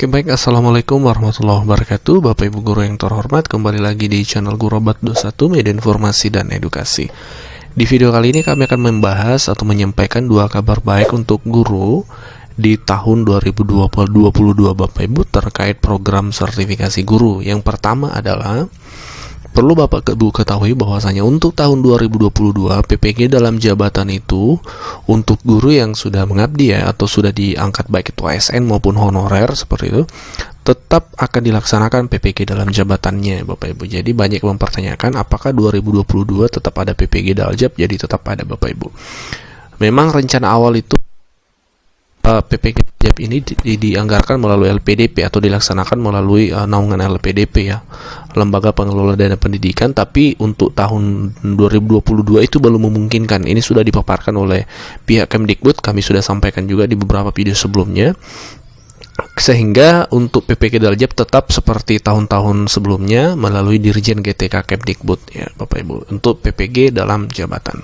Oke baik, Assalamualaikum warahmatullahi wabarakatuh. Bapak Ibu Guru yang terhormat, kembali lagi di channel Gurobat21 Media Informasi dan Edukasi. Di video kali ini kami akan membahas atau menyampaikan dua kabar baik untuk guru di tahun 2022 Bapak Ibu terkait program sertifikasi guru. Yang pertama adalah perlu Bapak Ibu ketahui bahwasanya untuk tahun 2022 PPG dalam jabatan itu untuk guru yang sudah mengabdi atau sudah diangkat baik itu ASN maupun honorer seperti itu tetap akan dilaksanakan PPG dalam jabatannya Bapak Ibu. Jadi banyak yang mempertanyakan apakah 2022 tetap ada PPG Daljab, jadi tetap ada Bapak Ibu. Memang rencana awal itu PPG Daljab ini dianggarkan melalui LPDP atau dilaksanakan melalui naungan LPDP ya, Lembaga Pengelola Dana Pendidikan, tapi untuk tahun 2022 itu belum memungkinkan. Ini sudah dipaparkan oleh pihak Kemdikbud, kami sudah sampaikan juga di beberapa video sebelumnya. Sehingga untuk PPG Daljab tetap seperti tahun-tahun sebelumnya melalui Dirjen GTK Kemdikbud ya Bapak Ibu untuk PPG dalam jabatan.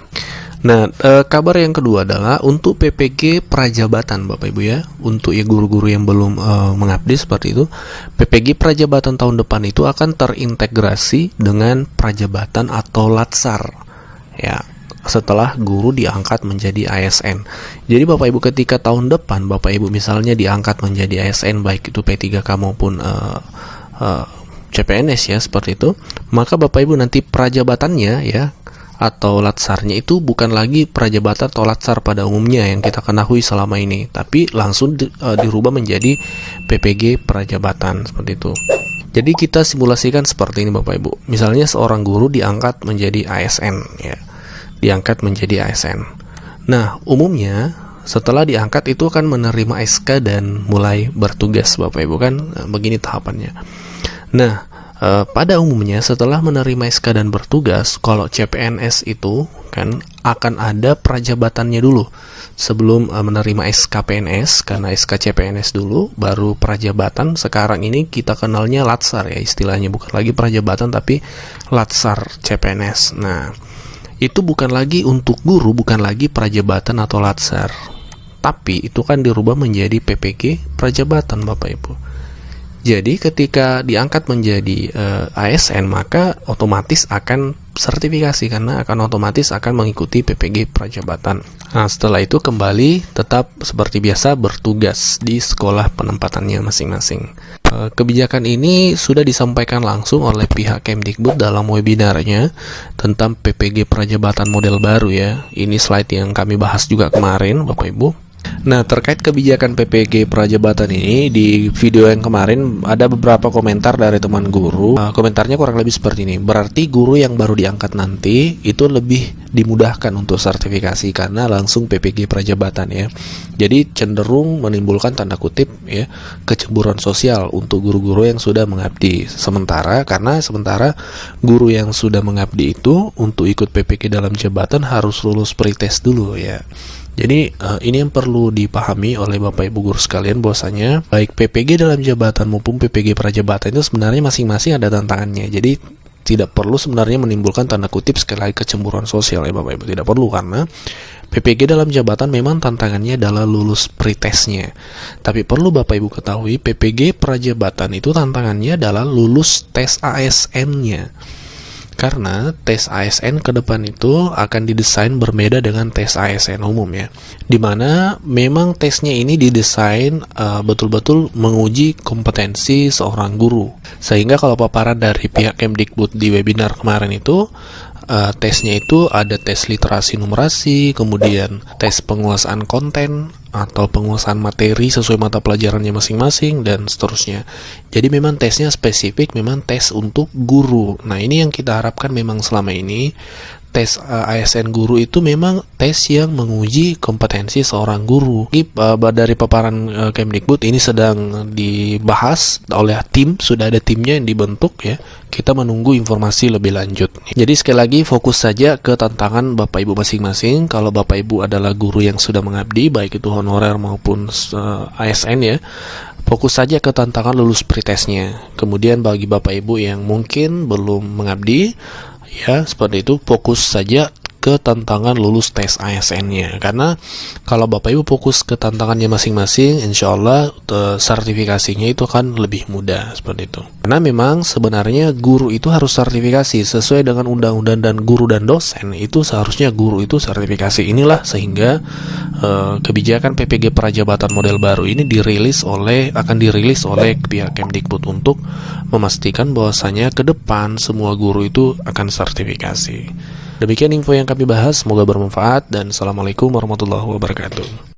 Nah, kabar yang kedua adalah untuk PPG prajabatan Bapak Ibu ya, untuk guru-guru yang belum mengabdi seperti itu, PPG prajabatan tahun depan itu akan terintegrasi dengan prajabatan atau latsar ya, setelah guru diangkat menjadi ASN. Jadi Bapak Ibu ketika tahun depan Bapak Ibu misalnya diangkat menjadi ASN baik itu P3K maupun CPNS ya seperti itu, maka Bapak Ibu nanti prajabatannya ya atau latsarnya itu bukan lagi prajabatan atau latsar pada umumnya yang kita ketahui selama ini, tapi langsung dirubah menjadi PPG prajabatan seperti itu. Jadi kita simulasikan seperti ini Bapak Ibu. Misalnya seorang guru diangkat menjadi ASN ya. Diangkat menjadi ASN. Nah, umumnya setelah diangkat itu akan menerima SK dan mulai bertugas Bapak Ibu kan, begini tahapannya. Nah, pada umumnya setelah menerima SK dan bertugas, kalau CPNS itu kan akan ada prajabatannya dulu sebelum menerima SK PNS, karena SK CPNS dulu baru prajabatan. Sekarang ini kita kenalnya latsar ya istilahnya, bukan lagi prajabatan tapi latsar CPNS. Nah, itu bukan lagi untuk guru, bukan lagi prajabatan atau latsar, tapi itu kan dirubah menjadi PPG prajabatan Bapak Ibu. Jadi ketika diangkat menjadi ASN maka otomatis akan sertifikasi, karena akan otomatis akan mengikuti PPG prajabatan. Nah, setelah itu kembali tetap seperti biasa bertugas di sekolah penempatannya masing-masing. Kebijakan ini sudah disampaikan langsung oleh pihak Kemdikbud dalam webinarnya tentang PPG prajabatan model baru ya. Ini slide yang kami bahas juga kemarin Bapak Ibu. Nah, terkait kebijakan PPG prajabatan ini, di video yang kemarin ada beberapa komentar dari teman guru. Komentarnya kurang lebih seperti ini. Berarti guru yang baru diangkat nanti itu lebih dimudahkan untuk sertifikasi karena langsung PPG prajabatan ya. Jadi cenderung menimbulkan tanda kutip ya kecemburuan sosial untuk guru-guru yang sudah mengabdi. Sementara guru yang sudah mengabdi itu untuk ikut PPG dalam jabatan harus lulus pretest dulu ya. Jadi ini yang perlu dipahami oleh Bapak Ibu guru sekalian, bahwasanya baik PPG dalam jabatan maupun PPG prajabatan itu sebenarnya masing-masing ada tantangannya. Jadi tidak perlu sebenarnya menimbulkan tanda kutip sekali lagi kecemburuan sosial ya Bapak Ibu, tidak perlu, karena PPG dalam jabatan memang tantangannya adalah lulus pretestnya. Tapi perlu Bapak Ibu ketahui PPG prajabatan itu tantangannya adalah lulus tes ASN-nya. Karena tes ASN ke depan itu akan didesain berbeda dengan tes ASN umum ya, dimana memang tesnya ini didesain betul-betul menguji kompetensi seorang guru. Sehingga kalau paparan dari pihak Kemdikbud di webinar kemarin itu, tesnya itu ada tes literasi numerasi, kemudian tes penguasaan konten atau penguasaan materi sesuai mata pelajarannya masing-masing, dan seterusnya. Jadi memang tesnya spesifik, memang tes untuk guru. Nah, ini yang kita harapkan memang selama ini tes ASN guru itu memang tes yang menguji kompetensi seorang guru. Dari paparan Kemdikbud ini sedang dibahas oleh tim, sudah ada timnya yang dibentuk ya. Kita menunggu informasi lebih lanjut. Jadi sekali lagi fokus saja ke tantangan Bapak Ibu masing-masing. Kalau Bapak Ibu adalah guru yang sudah mengabdi, baik itu honorer maupun ASN ya, fokus saja ke tantangan lulus pretestnya. Kemudian bagi Bapak Ibu yang mungkin belum mengabdi, ya seperti itu, fokus saja ke tantangan lulus tes ASN-nya. Karena kalau Bapak Ibu fokus ke tantangannya masing-masing, insya Allah sertifikasinya itu akan lebih mudah seperti itu. Karena memang sebenarnya guru itu harus sertifikasi sesuai dengan undang-undang, dan guru dan dosen itu seharusnya guru itu sertifikasi. Inilah sehingga kebijakan PPG Prajabatan model baru ini akan dirilis oleh pihak Kemdikbud untuk memastikan bahwasanya ke depan semua guru itu akan sertifikasi. Demikian info yang kami bahas, semoga bermanfaat, dan Assalamualaikum warahmatullahi wabarakatuh.